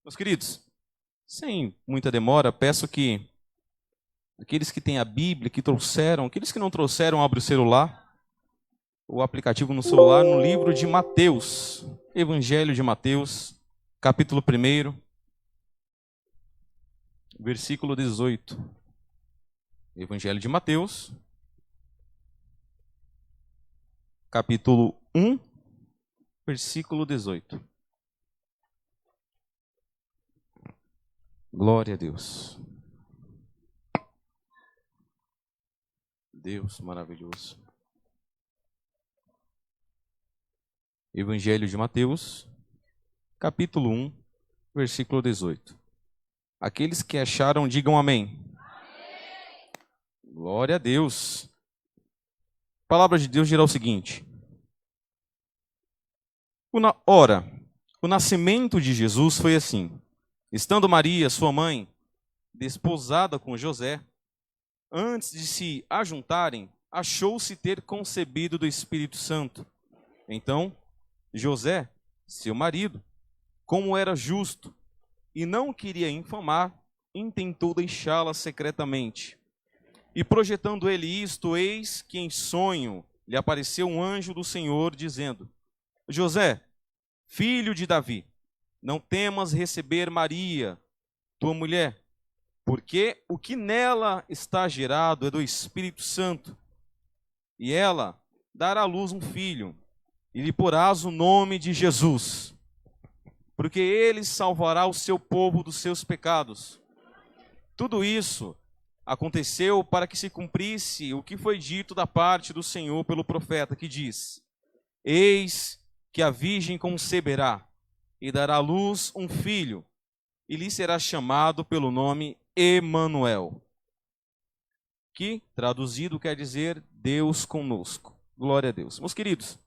Meus queridos, sem muita demora, peço que aqueles que têm a Bíblia, que trouxeram, aqueles que não trouxeram, abrem o celular, o aplicativo no celular, no livro de Mateus, Evangelho de Mateus, capítulo 1, versículo 18. Evangelho de Mateus, capítulo 1, versículo 18. Glória a Deus. Deus maravilhoso. Evangelho de Mateus, capítulo 1, versículo 18. Aqueles que acharam, digam amém. Amém. Glória a Deus. A palavra de Deus dirá o seguinte: Ora, o nascimento de Jesus foi assim. Estando Maria, sua mãe, desposada com José, antes de se ajuntarem, achou-se ter concebido do Espírito Santo. Então, José, seu marido, como era justo e não queria infamar, intentou deixá-la secretamente. E projetando ele isto, eis que em sonho lhe apareceu um anjo do Senhor, dizendo: José, filho de Davi, não temas receber Maria, tua mulher, porque o que nela está gerado é do Espírito Santo. E ela dará à luz um filho, e lhe porás o nome de Jesus, porque ele salvará o seu povo dos seus pecados. Tudo isso aconteceu para que se cumprisse o que foi dito da parte do Senhor pelo profeta, que diz: Eis que a virgem conceberá e dará à luz um filho, e lhe será chamado pelo nome Emanuel, que traduzido quer dizer Deus conosco. Glória a Deus. Meus queridos,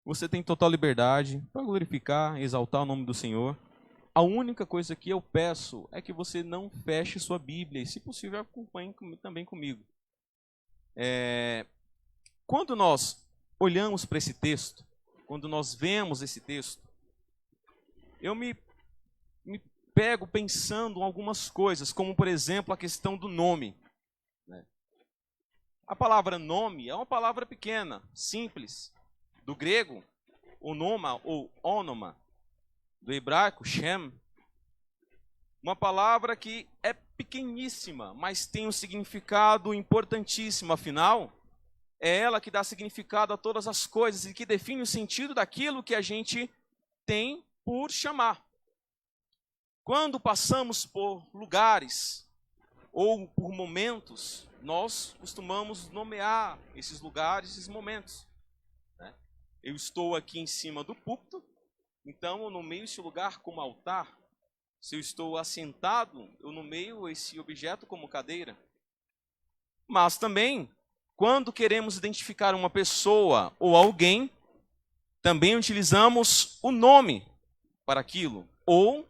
você tem total liberdade para glorificar, exaltar o nome do Senhor. A única coisa que eu peço é que você não feche sua Bíblia e, se possível, acompanhe também comigo. Quando nós olhamos para esse texto, quando nós vemos esse texto, eu me pego pensando em algumas coisas, como, por exemplo, a questão do nome. A palavra nome é uma palavra pequena, simples. Do grego, onoma ou onoma. Do hebraico, Shem. Uma palavra que é pequeníssima, mas tem um significado importantíssimo. Afinal, é ela que dá significado a todas as coisas e que define o sentido daquilo que a gente tem por chamar. Quando passamos por lugares ou por momentos, nós costumamos nomear esses lugares, esses momentos. Eu estou aqui em cima do púlpito, então eu nomeio esse lugar como altar. Se eu estou assentado, eu nomeio esse objeto como cadeira. Mas também, quando queremos identificar uma pessoa ou alguém, também utilizamos o nome para aquilo, ou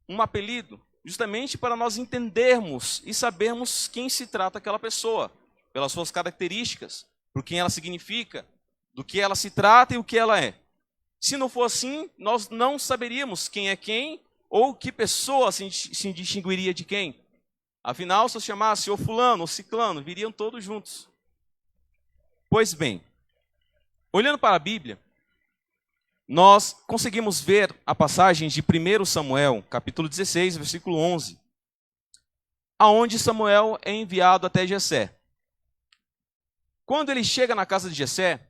um apelido, justamente para nós entendermos e sabermos quem se trata aquela pessoa, pelas suas características, por quem ela significa, do que ela se trata e o que ela é. Se não for assim, nós não saberíamos quem é quem ou que pessoa se distinguiria de quem. Afinal, se eu chamasse o fulano ou ciclano, viriam todos juntos. Pois bem, olhando para a Bíblia, nós conseguimos ver a passagem de 1 Samuel, capítulo 16, versículo 11, aonde Samuel é enviado até Jessé. Quando ele chega na casa de Jessé,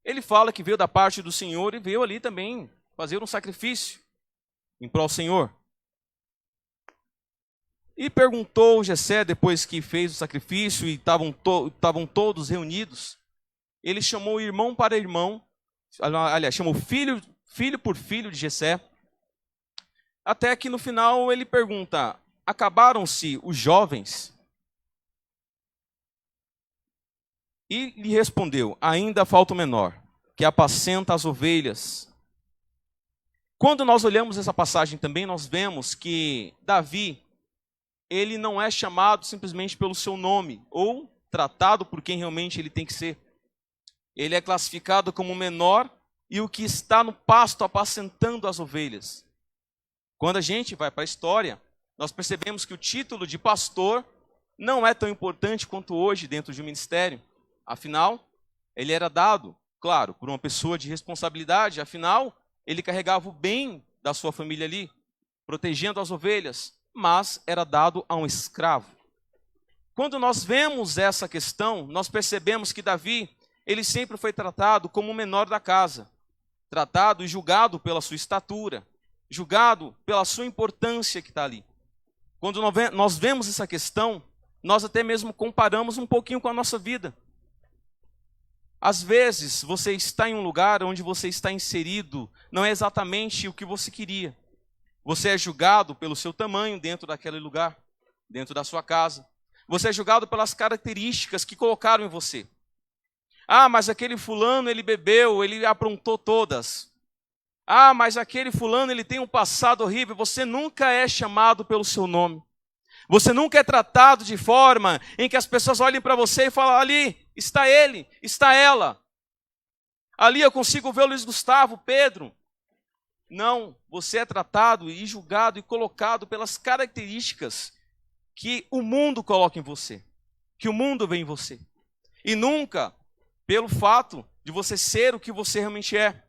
ele fala que veio da parte do Senhor e veio ali também fazer um sacrifício em prol do Senhor. E perguntou Jessé, depois que fez o sacrifício e estavam todos reunidos, ele chamou irmão para irmão, aliás, chamou filho por filho de Jessé, até que no final ele pergunta: acabaram-se os jovens? E lhe respondeu: ainda falta o menor, que apacenta as ovelhas. Quando nós olhamos essa passagem também, nós vemos que Davi, ele não é chamado simplesmente pelo seu nome, ou tratado por quem realmente ele tem que ser. Ele é classificado como menor e o que está no pasto apacentando as ovelhas. Quando a gente vai para a história, nós percebemos que o título de pastor não é tão importante quanto hoje dentro de um ministério. Afinal, ele era dado, claro, por uma pessoa de responsabilidade. Afinal, ele carregava o bem da sua família ali, protegendo as ovelhas, mas era dado a um escravo. Quando nós vemos essa questão, nós percebemos que Davi, ele sempre foi tratado como o menor da casa, tratado e julgado pela sua estatura, julgado pela sua importância que está ali. Quando nós vemos essa questão, nós até mesmo comparamos um pouquinho com a nossa vida. Às vezes, você está em um lugar onde você está inserido, não é exatamente o que você queria. Você é julgado pelo seu tamanho dentro daquele lugar, dentro da sua casa. Você é julgado pelas características que colocaram em você. Ah, mas aquele fulano, ele bebeu, ele aprontou todas. Ah, mas aquele fulano, ele tem um passado horrível. Você nunca é chamado pelo seu nome. Você nunca é tratado de forma em que as pessoas olhem para você e falam, ali está ele, está ela. Ali eu consigo ver o Luiz Gustavo, Pedro. Não, você é tratado e julgado e colocado pelas características que o mundo coloca em você, que o mundo vê em você. E nunca pelo fato de você ser o que você realmente é.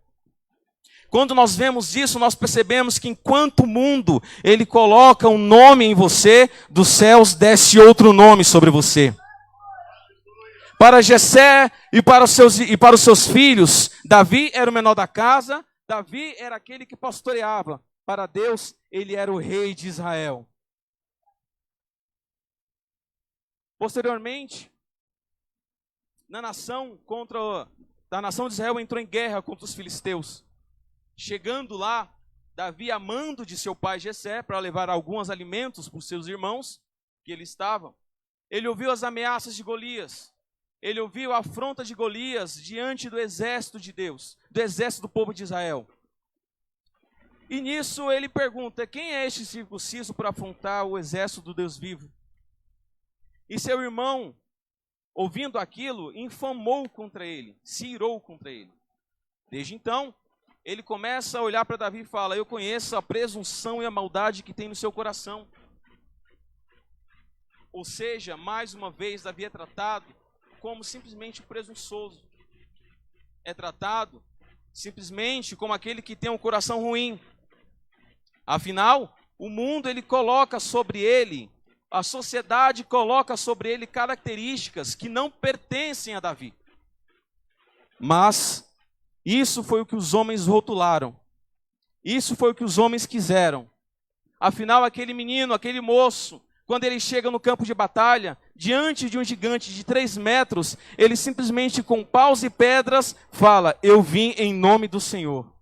Quando nós vemos isso, nós percebemos que enquanto o mundo, ele coloca um nome em você, dos céus desce outro nome sobre você. Para Jessé e para os seus filhos, Davi era o menor da casa, Davi era aquele que pastoreava. Para Deus, ele era o rei de Israel. Posteriormente, da nação de Israel entrou em guerra contra os filisteus. Chegando lá, Davi, amando de seu pai Jessé, para levar alguns alimentos para os seus irmãos, que ele estavam, ele ouviu as ameaças de Golias, ele ouviu a afronta de Golias diante do exército de Deus, do exército do povo de Israel. E nisso ele pergunta, quem é este circunciso para afrontar o exército do Deus vivo? E seu irmão, ouvindo aquilo, infamou contra ele, se irou contra ele. Desde então, ele começa a olhar para Davi e fala, eu conheço a presunção e a maldade que tem no seu coração. Ou seja, mais uma vez, Davi é tratado como simplesmente o presunçoso. É tratado simplesmente como aquele que tem um coração ruim. Afinal, o mundo ele coloca sobre ele, a sociedade coloca sobre ele características que não pertencem a Davi. Mas isso foi o que os homens rotularam. Isso foi o que os homens quiseram. Afinal, aquele menino, aquele moço, quando ele chega no campo de batalha, diante de um gigante de 3 metros, ele simplesmente com paus e pedras fala, eu vim em nome do Senhor.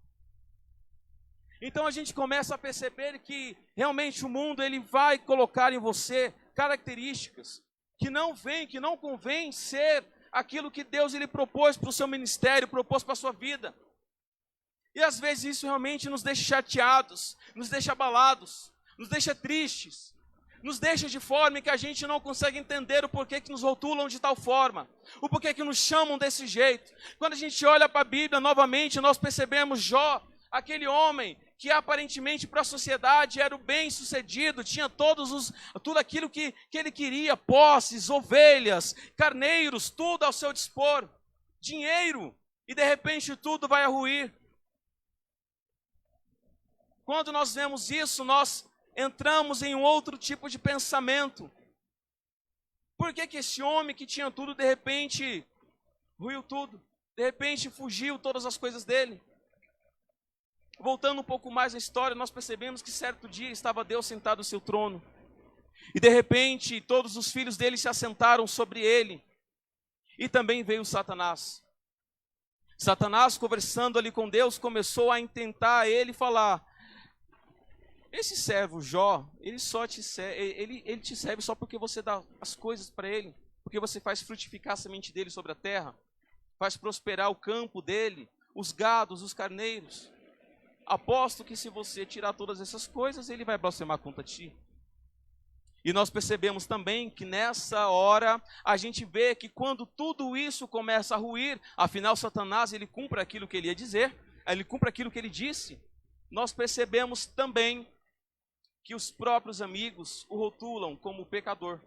Então a gente começa a perceber que realmente o mundo ele vai colocar em você características que não convém ser aquilo que Deus ele propôs para o seu ministério, propôs para a sua vida. E às vezes isso realmente nos deixa chateados, nos deixa abalados, nos deixa tristes, nos deixa de forma que a gente não consegue entender o porquê que nos rotulam de tal forma, o porquê que nos chamam desse jeito. Quando a gente olha para a Bíblia novamente, nós percebemos Jó, aquele homem que aparentemente para a sociedade era o bem-sucedido, tinha tudo aquilo que ele queria, posses, ovelhas, carneiros, tudo ao seu dispor, dinheiro, e de repente tudo vai a ruir. Quando nós vemos isso, nós entramos em um outro tipo de pensamento. Por que esse homem que tinha tudo, de repente, ruiu tudo? De repente fugiu todas as coisas dele? Voltando um pouco mais na história, nós percebemos que certo dia estava Deus sentado no seu trono. E de repente, todos os filhos dele se assentaram sobre ele. E também veio Satanás. Satanás, conversando ali com Deus, começou a intentar ele falar, esse servo Jó, ele te serve só porque você dá as coisas para ele, porque você faz frutificar a semente dele sobre a terra, faz prosperar o campo dele, os gados, os carneiros. Aposto que se você tirar todas essas coisas, ele vai blasfemar contra ti. E nós percebemos também que nessa hora, a gente vê que quando tudo isso começa a ruir, afinal Satanás ele cumpre aquilo que ele ia dizer, ele cumpre aquilo que ele disse, nós percebemos também que os próprios amigos o rotulam como pecador.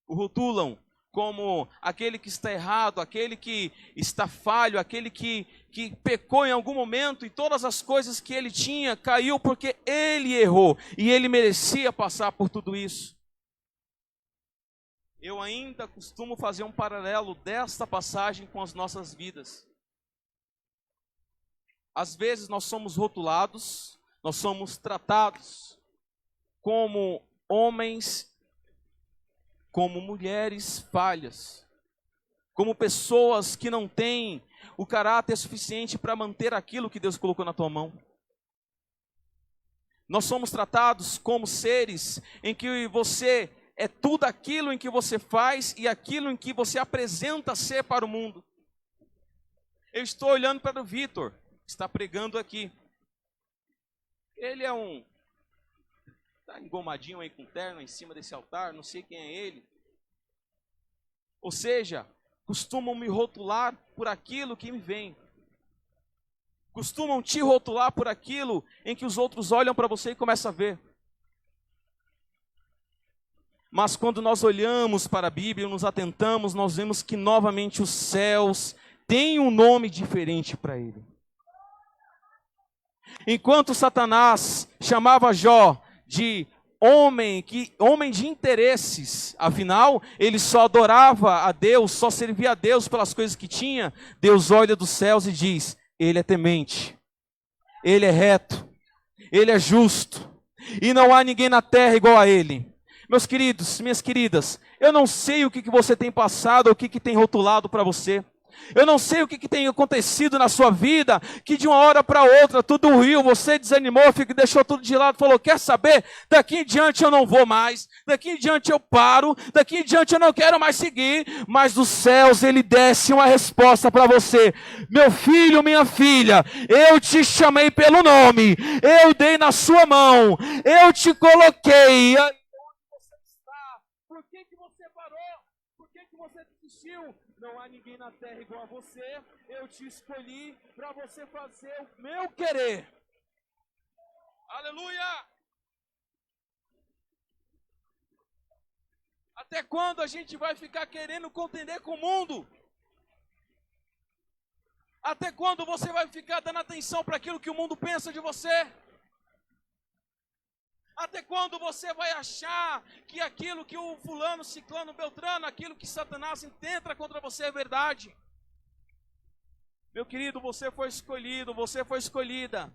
O rotulam como aquele que está errado, aquele que está falho, aquele que pecou em algum momento e todas as coisas que ele tinha caiu porque ele errou e ele merecia passar por tudo isso. Eu ainda costumo fazer um paralelo desta passagem com as nossas vidas. Às vezes nós somos rotulados, nós somos tratados como homens, como mulheres falhas, como pessoas que não têm o caráter suficiente para manter aquilo que Deus colocou na tua mão. Nós somos tratados como seres em que você é tudo aquilo em que você faz e aquilo em que você apresenta ser para o mundo. Eu estou olhando para o Vitor, que está pregando aqui. Ele é está engomadinho aí com terno em cima desse altar, não sei quem é ele. Ou seja, costumam me rotular por aquilo que me vem. Costumam te rotular por aquilo em que os outros olham para você e começam a ver. Mas quando nós olhamos para a Bíblia e nos atentamos, nós vemos que novamente os céus têm um nome diferente para ele. Enquanto Satanás chamava Jó de homem de interesses, afinal, ele só adorava a Deus, só servia a Deus pelas coisas que tinha, Deus olha dos céus e diz, ele é temente, ele é reto, ele é justo, e não há ninguém na terra igual a ele. Meus queridos, minhas queridas, eu não sei o que você tem passado, ou o que tem rotulado para você. Eu não sei o que tem acontecido na sua vida, que de uma hora para outra tudo ruiu, você desanimou, deixou tudo de lado, falou, quer saber? Daqui em diante eu não vou mais, daqui em diante eu paro, daqui em diante eu não quero mais seguir, mas dos céus ele desce uma resposta para você, meu filho, minha filha, eu te chamei pelo nome, eu dei na sua mão, eu te coloquei, onde você está, por que você parou, por que você desistiu? Não há ninguém na terra igual a você, eu te escolhi para você fazer o meu querer. Aleluia! Até quando a gente vai ficar querendo contender com o mundo? Até quando você vai ficar dando atenção para aquilo que o mundo pensa de você? Até quando você vai achar que aquilo que o fulano, ciclano, beltrano, aquilo que Satanás intenta contra você é verdade? Meu querido, você foi escolhido, você foi escolhida.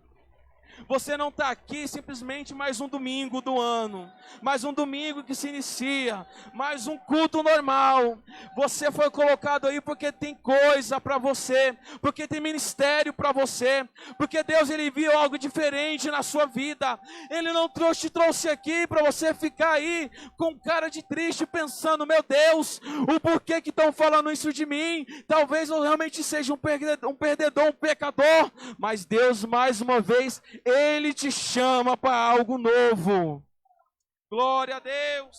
Você não está aqui simplesmente mais um domingo do ano, mais um domingo que se inicia, mais um culto normal. Você foi colocado aí porque tem coisa para você, porque tem ministério para você, porque Deus ele viu algo diferente na sua vida. Ele não te trouxe aqui para você ficar aí com cara de triste pensando, meu Deus, o porquê que estão falando isso de mim? Talvez eu realmente seja um perdedor, um pecador, mas Deus mais uma vez ele te chama para algo novo. Glória a Deus.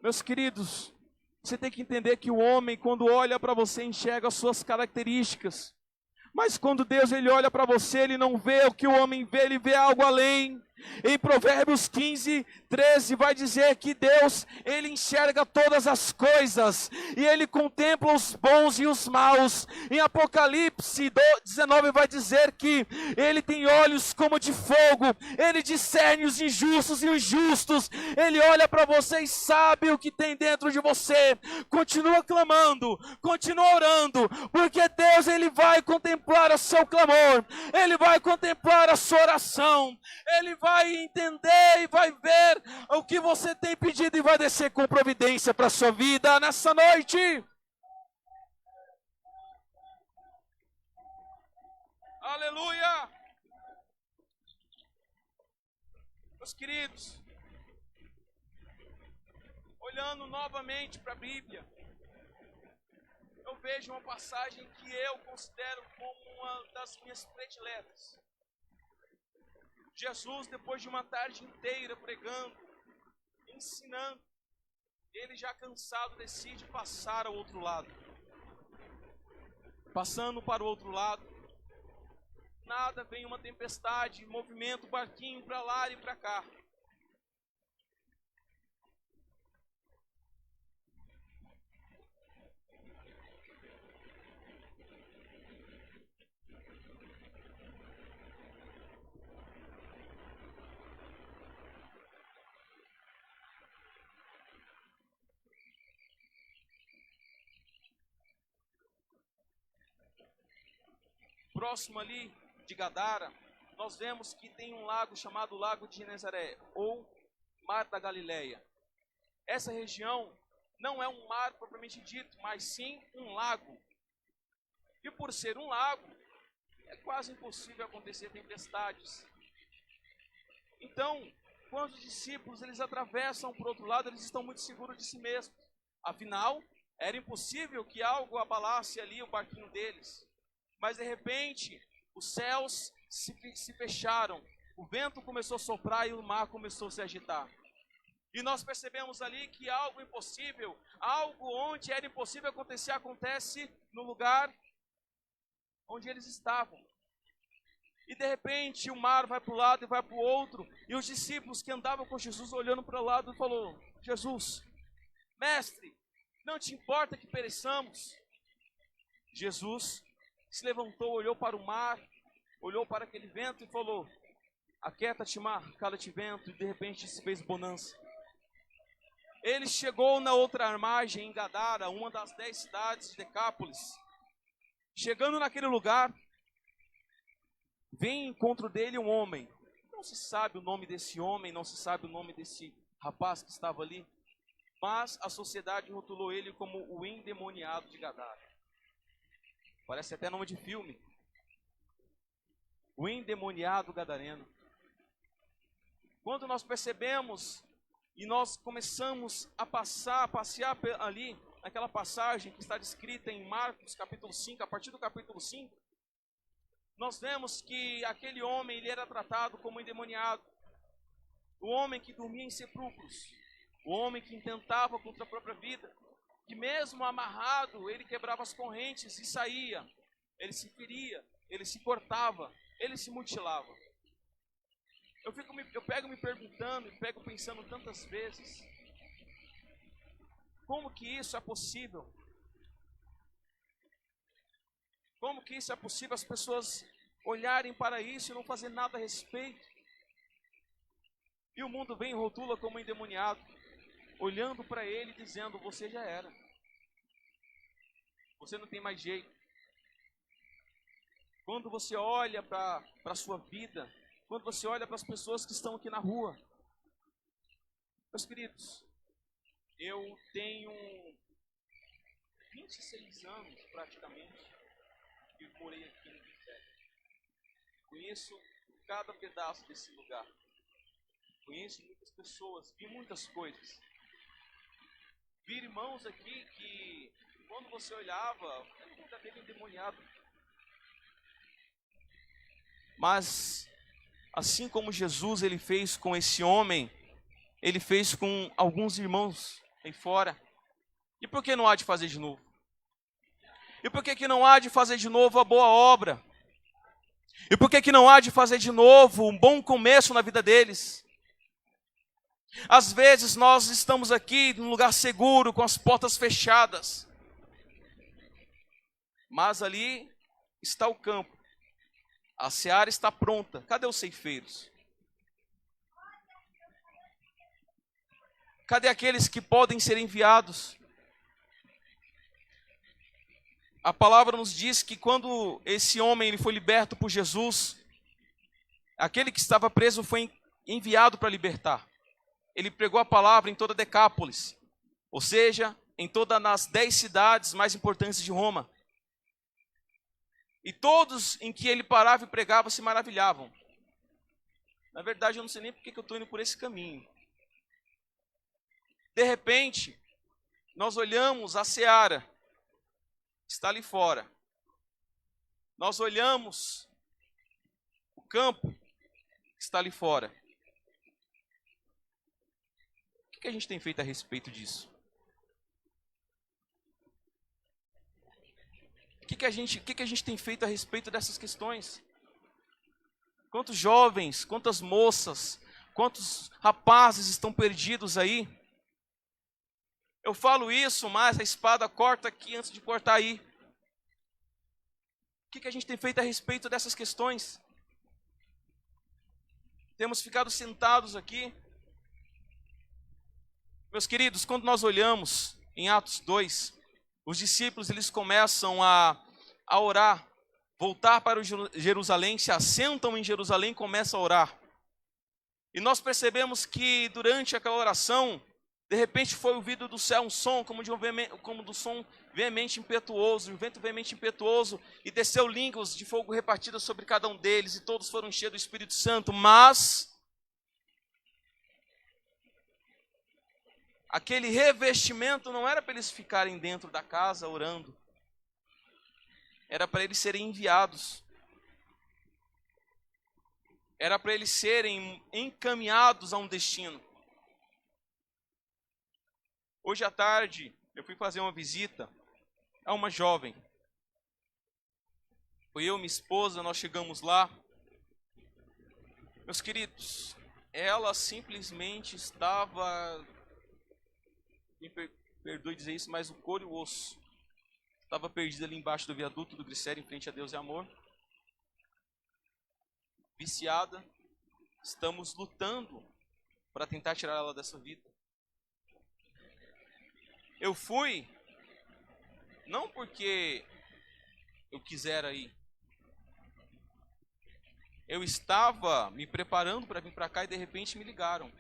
Meus queridos, você tem que entender que o homem, quando olha para você, enxerga as suas características. Mas quando Deus ele olha para você, ele não vê o que o homem vê, ele vê algo além. Em Provérbios 15, 13 vai dizer que Deus, ele enxerga todas as coisas e ele contempla os bons e os maus. Em Apocalipse 19 vai dizer que ele tem olhos como de fogo, ele discerne os injustos e os justos. Ele olha para você e sabe o que tem dentro de você. Continua clamando, continua orando, porque Deus ele vai contemplar o seu clamor, ele vai contemplar a sua oração, ele vai entender e vai ver o que você tem pedido e vai descer com providência para a sua vida nessa noite. Aleluia! Meus queridos, olhando novamente para a Bíblia, eu vejo uma passagem que eu considero como uma das minhas prediletas. Jesus, depois de uma tarde inteira pregando, ensinando, ele já cansado decide passar ao outro lado. Passando para o outro lado, nada, vem uma tempestade, movimenta o barquinho para lá e para cá. Próximo ali de Gadara, nós vemos que tem um lago chamado Lago de Genezaré, ou Mar da Galileia. Essa região não é um mar propriamente dito, mas sim um lago. E por ser um lago, é quase impossível acontecer tempestades. Então, quando os discípulos eles atravessam para o outro lado, eles estão muito seguros de si mesmos. Afinal, era impossível que algo abalasse ali o barquinho deles. Mas de repente, os céus se fecharam, o vento começou a soprar e o mar começou a se agitar. E nós percebemos ali que algo impossível, algo onde era impossível acontecer, acontece no lugar onde eles estavam. E de repente o mar vai para um lado e vai para o outro, e os discípulos que andavam com Jesus olhando para o lado falou: Jesus, mestre, não te importa que pereçamos? Jesus se levantou, olhou para o mar, olhou para aquele vento e falou: aquieta-te mar, cala-te vento, e de repente se fez bonança. Ele chegou na outra margem, em Gadara, uma das 10 cidades de Decápolis. Chegando naquele lugar, vem em encontro dele um homem. Não se sabe o nome desse homem, não se sabe o nome desse rapaz que estava ali, mas a sociedade rotulou ele como o endemoniado de Gadara. Parece até nome de filme. O endemoniado gadareno. Quando nós percebemos e nós começamos a passear ali, naquela passagem que está descrita em Marcos capítulo 5, a partir do capítulo 5, nós vemos que aquele homem ele era tratado como endemoniado. O homem que dormia em sepulcros, o homem que intentava contra a própria vida, que mesmo amarrado, ele quebrava as correntes e saía. Ele se feria, ele se cortava, ele se mutilava. Eu pego me perguntando e pego pensando tantas vezes, como que isso é possível? Como que isso é possível as pessoas olharem para isso e não fazer nada a respeito? E o mundo vem e rotula como endemoniado, olhando para ele e dizendo: você já era. Você não tem mais jeito. Quando você olha para a sua vida, quando você olha para as pessoas que estão aqui na rua, meus queridos, eu tenho 26 anos praticamente que morei aqui no Ministério. Conheço cada pedaço desse lugar. Conheço muitas pessoas, vi muitas coisas. Vi irmãos aqui que, quando você olhava, era um verdadeiro endemoniado. Mas, assim como Jesus ele fez com esse homem, ele fez com alguns irmãos aí fora. E por que não há de fazer de novo? E por que não há de fazer de novo a boa obra? E por que não há de fazer de novo um bom começo na vida deles? Às vezes nós estamos aqui num lugar seguro, com as portas fechadas. Mas ali está o campo. A seara está pronta. Cadê os ceifeiros? Cadê aqueles que podem ser enviados? A palavra nos diz que quando esse homem ele foi liberto por Jesus, aquele que estava preso foi enviado para libertar. Ele pregou a palavra em toda Decápolis, ou seja, em todas as 10 cidades mais importantes de Roma. E todos em que ele parava e pregava se maravilhavam. Na verdade, eu não sei nem porque que eu estou indo por esse caminho. De repente, nós olhamos a seara, está ali fora. Nós olhamos o campo, está ali fora. O que a gente tem feito a respeito disso? que a gente tem feito a respeito dessas questões? Quantos jovens, quantas moças, quantos rapazes estão perdidos aí? Eu falo isso, mas a espada corta aqui antes de cortar aí. O que a gente tem feito a respeito dessas questões? Temos ficado sentados aqui. Meus queridos, quando nós olhamos em Atos 2, os discípulos eles começam a orar, voltar para Jerusalém, se assentam em Jerusalém e começam a orar. E nós percebemos que durante aquela oração, de repente foi ouvido do céu um som, como do som veemente impetuoso, um vento veemente impetuoso, e desceu línguas de fogo repartidas sobre cada um deles, e todos foram cheios do Espírito Santo, mas aquele revestimento não era para eles ficarem dentro da casa orando, era para eles serem enviados, era para eles serem encaminhados a um destino. Hoje à tarde, eu fui fazer uma visita a uma jovem. Foi eu e minha esposa, nós chegamos lá. Meus queridos, ela simplesmente estava, me perdoe dizer isso, mas o couro e o osso. Estava perdida ali embaixo do viaduto do Glicério, em frente a Deus e Amor. Viciada. Estamos lutando para tentar tirar ela dessa vida. Eu fui, não porque eu quisera ir. Eu estava me preparando para vir para cá e de repente me ligaram.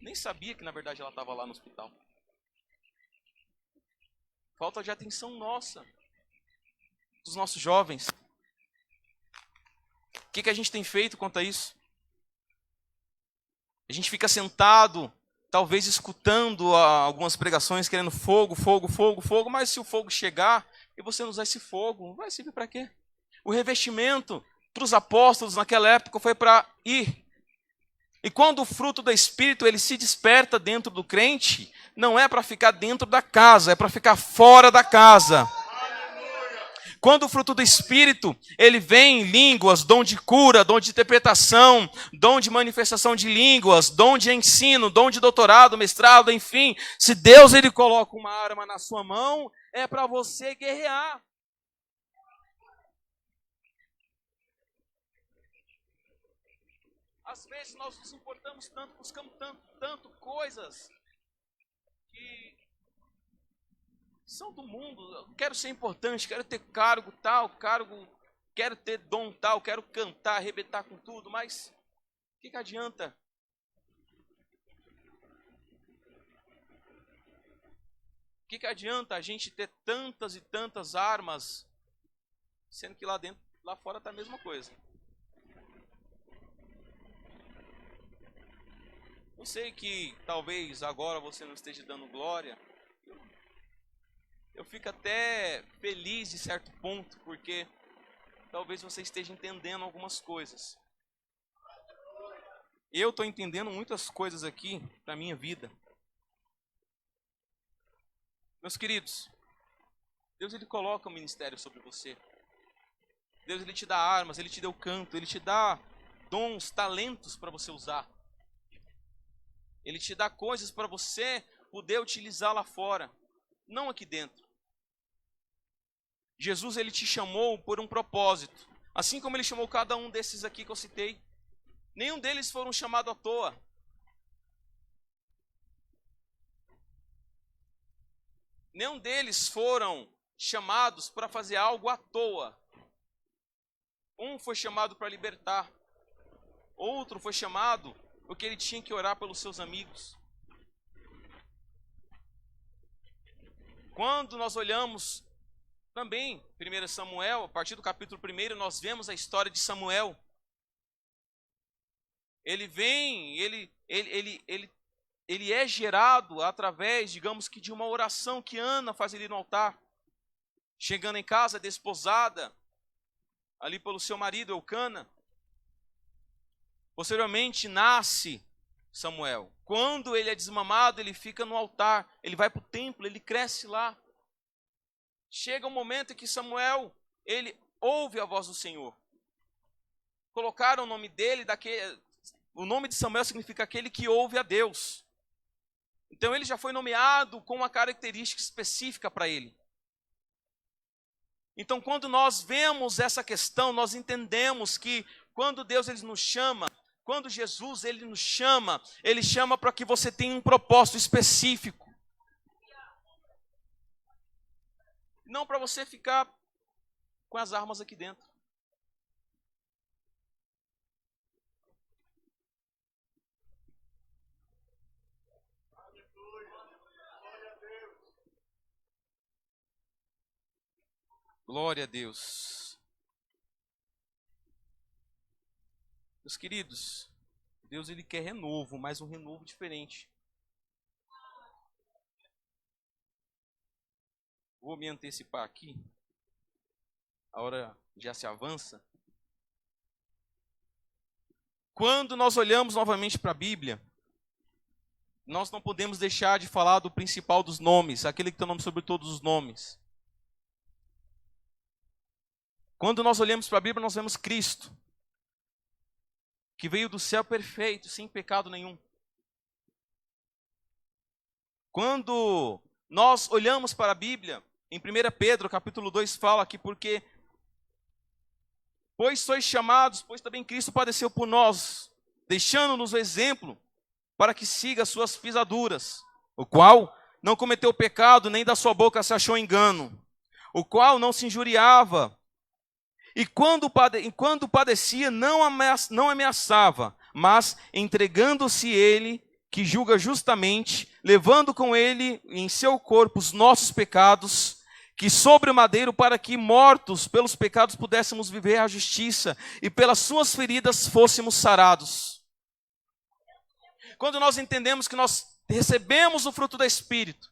Nem sabia que na verdade ela estava lá no hospital. Falta de atenção nossa, dos nossos jovens. O que a gente tem feito quanto a isso? A gente fica sentado, talvez escutando algumas pregações, querendo fogo, fogo, fogo, fogo, mas se o fogo chegar e você não usar esse fogo, vai servir para quê? O revestimento para os apóstolos naquela época foi para ir. E quando o fruto do Espírito ele se desperta dentro do crente, não é para ficar dentro da casa, é para ficar fora da casa. Quando o fruto do Espírito, ele vem em línguas, dom de cura, dom de interpretação, dom de manifestação de línguas, dom de ensino, dom de doutorado, mestrado, enfim. Se Deus ele coloca uma arma na sua mão, é para você guerrear. Às vezes nós nos importamos tanto, buscamos tanto coisas que são do mundo. Eu quero ser importante, quero ter cargo tal, quero ter dom tal, quero cantar, arrebentar com tudo, mas o que adianta? O que adianta a gente ter tantas e tantas armas, sendo que lá fora está a mesma coisa? Eu sei que talvez agora você não esteja dando glória. Eu fico até feliz de certo ponto, porque talvez você esteja entendendo algumas coisas. Eu estou entendendo muitas coisas aqui para a minha vida. Meus queridos, Deus ele coloca um ministério sobre você. Deus ele te dá armas, ele te deu canto, ele te dá dons, talentos para você usar. Ele te dá coisas para você poder utilizar lá fora, não aqui dentro. Jesus ele te chamou por um propósito, assim como ele chamou cada um desses aqui que eu citei. Nenhum deles foram chamados à toa. Nenhum deles foram chamados para fazer algo à toa. Um foi chamado para libertar, outro foi chamado porque ele tinha que orar pelos seus amigos. Quando nós olhamos também 1 Samuel, a partir do capítulo 1, nós vemos a história de Samuel. Ele vem, ele é gerado através, digamos que, de uma oração que Ana faz ali no altar. Chegando em casa, desposada, ali pelo seu marido Eucana. Posteriormente nasce Samuel. Quando ele é desmamado, ele fica no altar, ele vai para o templo, ele cresce lá. chega um momento em que Samuel, ele ouve a voz do Senhor. Colocaram o nome dele, o nome de Samuel significa aquele que ouve a Deus. Então ele já foi nomeado com uma característica específica para ele. Então quando nós vemos essa questão, nós entendemos que quando Deus ele nos chama, quando Jesus ele nos chama, ele chama para que você tenha um propósito específico. Não para você ficar com as armas aqui dentro. Glória a Deus. Meus queridos, Deus ele quer renovo, mas um renovo diferente. Vou me antecipar aqui. A hora já se avança. Quando nós olhamos novamente para a Bíblia, nós não podemos deixar de falar do principal dos nomes, aquele que tem o nome sobre todos os nomes. Quando nós olhamos para a Bíblia, nós vemos Cristo, que veio do céu perfeito, sem pecado nenhum. Quando nós olhamos para a Bíblia, em 1 Pedro, capítulo 2, fala que porque, pois sois chamados, pois também Cristo padeceu por nós, deixando-nos o exemplo, para que siga as suas pisaduras, o qual não cometeu pecado, nem da sua boca se achou engano, o qual não se injuriava, e quando padecia, não ameaçava, mas entregando-se ele, que julga justamente, levando com ele em seu corpo os nossos pecados, que sobre o madeiro, para que mortos pelos pecados pudéssemos viver a justiça, e pelas suas feridas fôssemos sarados. Quando nós entendemos que nós recebemos o fruto do Espírito,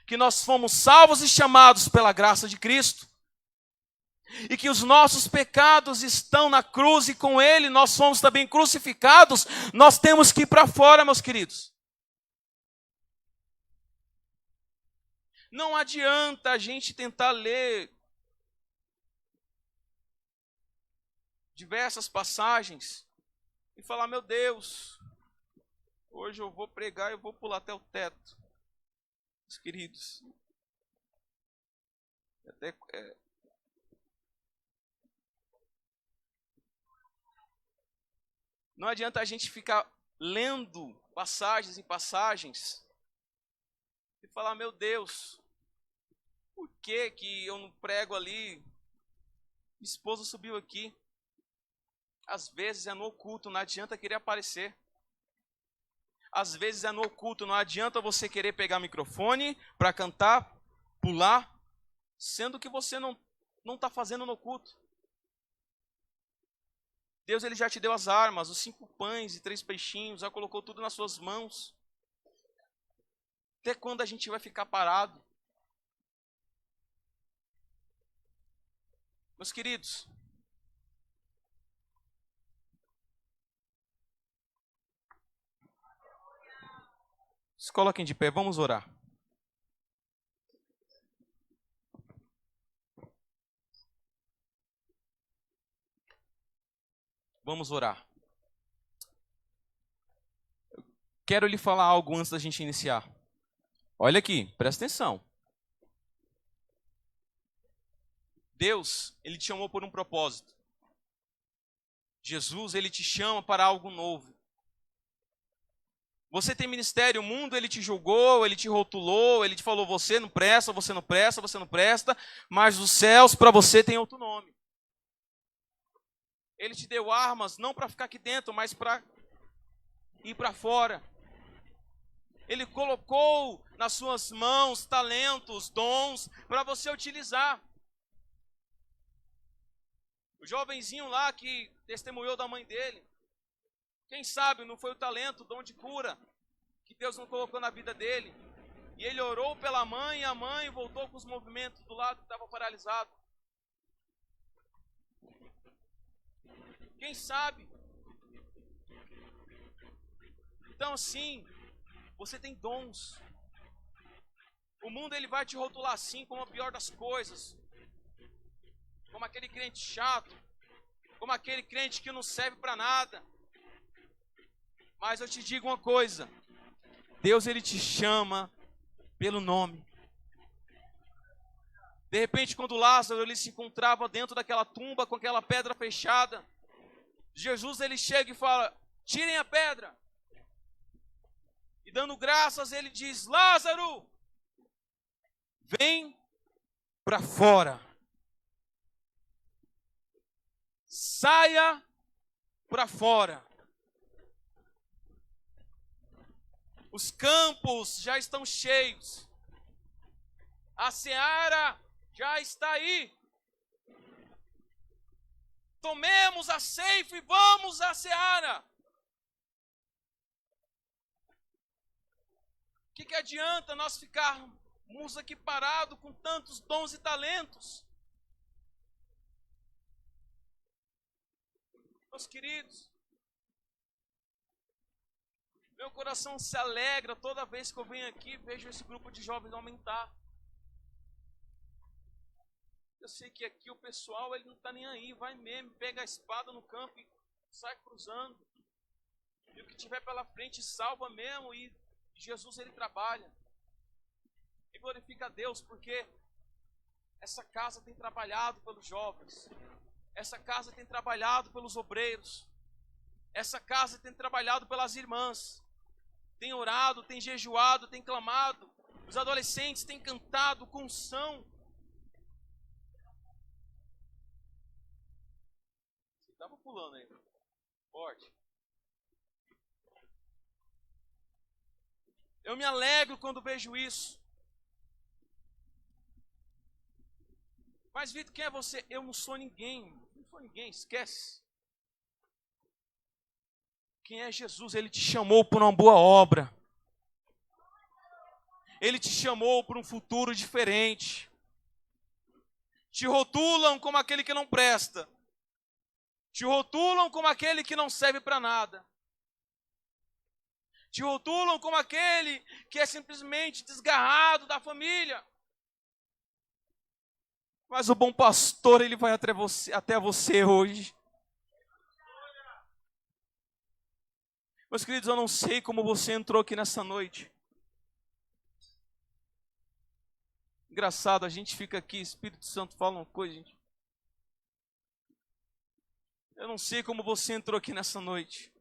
que nós fomos salvos e chamados pela graça de Cristo, e que os nossos pecados estão na cruz e com Ele nós somos também crucificados, nós temos que ir para fora, meus queridos. Não adianta a gente tentar ler diversas passagens e falar, meu Deus, hoje eu vou pregar e eu vou pular até o teto. Meus queridos, não adianta a gente ficar lendo passagens e passagens e falar, meu Deus, por que que eu não prego ali? Minha esposa subiu aqui. Às vezes é no oculto, não adianta querer aparecer. Às vezes é no oculto, não adianta você querer pegar o microfone para cantar, pular, sendo que você não está fazendo no oculto. Deus ele já te deu as armas, os 5 pães e 3 peixinhos, já colocou tudo nas suas mãos. Até quando a gente vai ficar parado? Meus queridos, se coloquem de pé, vamos orar. Vamos orar. Quero lhe falar algo antes da gente iniciar. Olha aqui, presta atenção. Deus, ele te chamou por um propósito. Jesus, ele te chama para algo novo. Você tem ministério, o mundo, ele te julgou, ele te rotulou, ele te falou, você não presta, você não presta, você não presta, mas os céus para você tem outro nome. Ele te deu armas, não para ficar aqui dentro, mas para ir para fora. Ele colocou nas suas mãos talentos, dons, para você utilizar. O jovenzinho lá que testemunhou da mãe dele, quem sabe não foi o talento, o dom de cura, que Deus não colocou na vida dele. E ele orou pela mãe, e a mãe voltou com os movimentos do lado que estava paralisado. Quem sabe? Então assim, você tem dons. O O mundo ele vai te rotular assim como a pior das coisas. Como aquele crente chato. Como aquele crente que não serve para nada. Mas eu te digo uma coisa. Deus ele te chama pelo nome. De repente, quando Lázaro ele se encontrava dentro daquela tumba com aquela pedra fechada, Jesus ele chega e fala: tirem a pedra. E dando graças, ele diz: Lázaro, vem para fora. Saia para fora. Os campos já estão cheios. A seara já está aí. Tomemos a ceifa e vamos à seara. O que adianta nós ficarmos aqui parados com tantos dons e talentos? Meus queridos, meu coração se alegra toda vez que eu venho aqui e vejo esse grupo de jovens aumentar. Eu sei que aqui o pessoal ele não está nem aí, vai mesmo, pega a espada no campo e sai cruzando. E o que tiver pela frente salva mesmo, e Jesus ele trabalha. E glorifica a Deus, porque essa casa tem trabalhado pelos jovens. Essa casa tem trabalhado pelos obreiros. Essa casa tem trabalhado pelas irmãs. Tem orado, tem jejuado, tem clamado. Os adolescentes têm cantado com unção. Você estava pulando aí. Forte. Eu me alegro quando vejo isso. Mas, Vitor, quem é você? Eu não sou ninguém. Não sou ninguém, esquece. Quem é Jesus? Ele te chamou por uma boa obra. Ele te chamou por um futuro diferente. Te rotulam como aquele que não presta. Te rotulam como aquele que não serve para nada. Te rotulam como aquele que é simplesmente desgarrado da família. Mas o bom pastor, ele vai até você hoje. Meus queridos, eu não sei como você entrou aqui nessa noite. Engraçado, a gente fica aqui, Espírito Santo fala uma coisa, gente. Eu não sei como você entrou aqui nessa noite.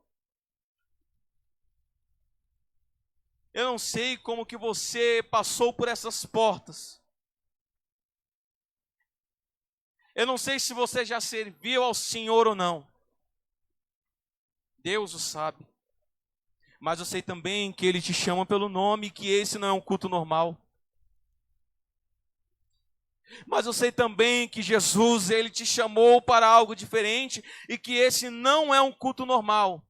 Eu não sei como que você passou por essas portas. Eu não sei se você já serviu ao Senhor ou não. Deus o sabe. Mas eu sei também que Ele te chama pelo nome e que esse não é um culto normal. Mas eu sei também que Jesus, Ele te chamou para algo diferente e que esse não é um culto normal.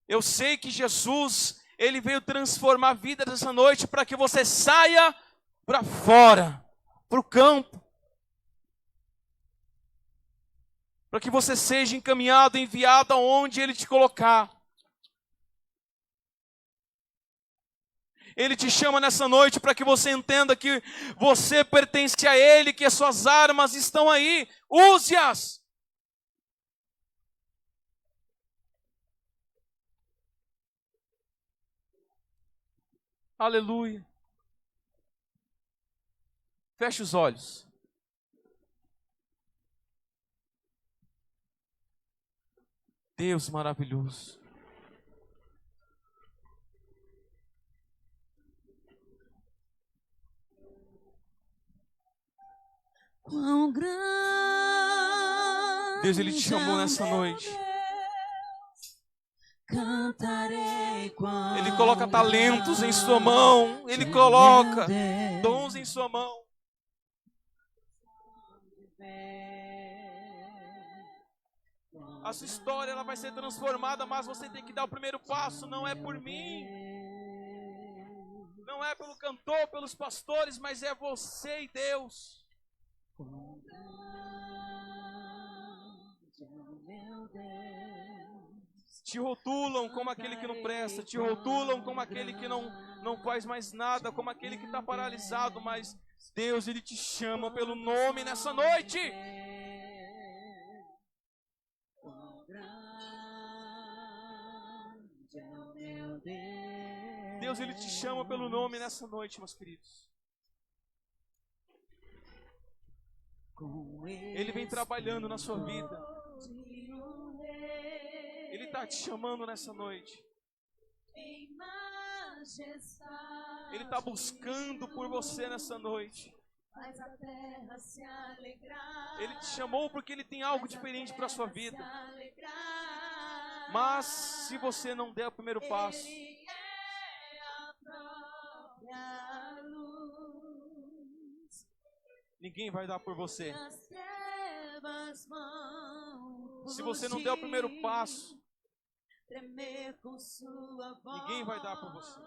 Eu sei que Jesus, Ele veio transformar a vida dessa noite para que você saia para fora, para o campo. Para que você seja encaminhado, enviado aonde Ele te colocar. Ele te chama nessa noite para que você entenda que você pertence a Ele, que as suas armas estão aí. Use-as. Aleluia. Feche os olhos. Deus maravilhoso. Quão grande Deus, Ele te chamou nessa noite. Cantarei quão Ele coloca talentos em sua mão. Ele coloca dons em sua mão. A sua história ela vai ser transformada, mas você tem que dar o primeiro passo. Não é por mim. Não é pelo cantor, pelos pastores, mas é você e Deus. Te rotulam como aquele que não presta, te rotulam como aquele que não faz mais nada, como aquele que está paralisado, mas Deus, Ele te chama pelo nome nessa noite. Deus, Ele te chama pelo nome nessa noite, meus queridos. Ele vem trabalhando na sua vida. Ele está te chamando nessa noite. Ele está buscando por você nessa noite. Ele te chamou porque Ele tem algo diferente para a sua vida. Mas se você não der o primeiro passo, ninguém vai dar por você. Se você não der o primeiro passo, ninguém vai dar por você.